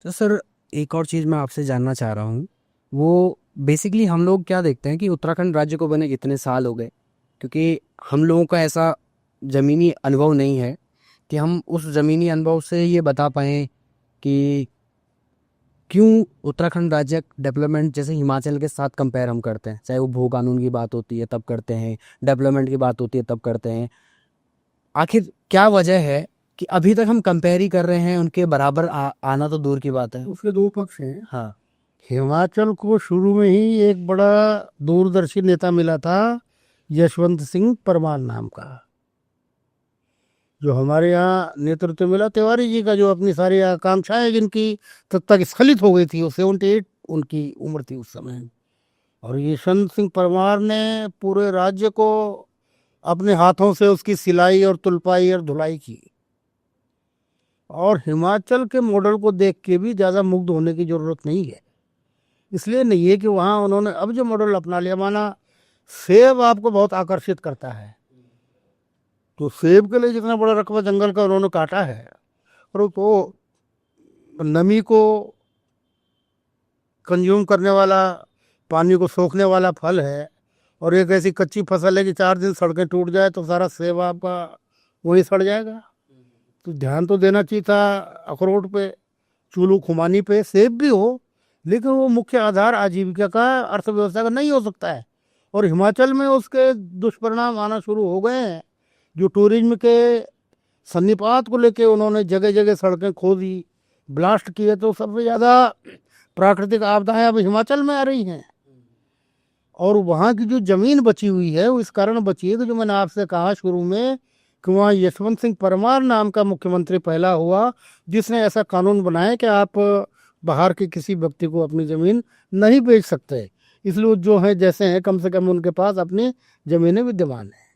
तो सर, एक और चीज़ मैं आपसे जानना चाह रहा हूँ। वो बेसिकली हम लोग क्या देखते हैं कि उत्तराखंड राज्य को बने इतने साल हो गए, क्योंकि हम लोगों का ऐसा ज़मीनी अनुभव नहीं है कि हम उस ज़मीनी अनुभव से ये बता पाएँ कि क्यों उत्तराखंड राज्य डेवलपमेंट जैसे हिमाचल के साथ कंपेयर हम करते हैं, चाहे वो भू कानून की बात होती है तब करते हैं, डेवलपमेंट की बात होती है तब करते हैं। आखिर क्या वजह है कि अभी तक हम कंपेयर ही कर रहे हैं, उनके बराबर आना तो दूर की बात है। उसके दो पक्ष हैं। हाँ। हिमाचल को शुरू में ही एक बड़ा दूरदर्शी नेता मिला था, यशवंत सिंह परमार नाम का, जो हमारे यहाँ नेतृत्व मिला तिवारी जी का, जो अपनी सारी आकांक्षाएं जिनकी तब तक स्खलित हो गई थी। वो 78 उनकी उम्र थी उस समय। और यशवंत सिंह परमार ने पूरे राज्य को अपने हाथों से उसकी सिलाई और तुलपाई और धुलाई की। और हिमाचल के मॉडल को देख के भी ज़्यादा मुग्ध होने की जरूरत नहीं है। इसलिए नहीं है कि वहाँ उन्होंने अब जो मॉडल अपना लिया, माना सेब आपको बहुत आकर्षित करता है, तो सेब के लिए जितना बड़ा रकबा जंगल का उन्होंने काटा है, और तो नमी को कंज्यूम करने वाला, पानी को सोखने वाला फल है। और एक ऐसी कच्ची फसल है कि 4 दिन सड़कें टूट जाए तो सारा सेब आपका वहीं सड़ जाएगा। तो ध्यान तो देना चाहिए था अखरोट पे, चूलू खुमानी पे। सेब भी हो, लेकिन वो मुख्य आधार आजीविका का, अर्थव्यवस्था का नहीं हो सकता है। और हिमाचल में उसके दुष्परिणाम आना शुरू हो गए हैं। जो टूरिज्म के सन्निपात को लेके उन्होंने जगह जगह सड़कें खोदी, ब्लास्ट किए, तो सबसे ज़्यादा प्राकृतिक आपदाएं अब हिमाचल में आ रही हैं। और वहाँ की जो जमीन बची हुई है वो इस कारण बची है कि जो मैंने आपसे कहा शुरू में, कि वहाँ यशवंत सिंह परमार नाम का मुख्यमंत्री पहला हुआ जिसने ऐसा कानून बनाया कि आप बाहर के किसी व्यक्ति को अपनी जमीन नहीं बेच सकते। इसलिए वो जो है जैसे हैं, कम से कम उनके पास अपनी जमीनें विद्यमान हैं।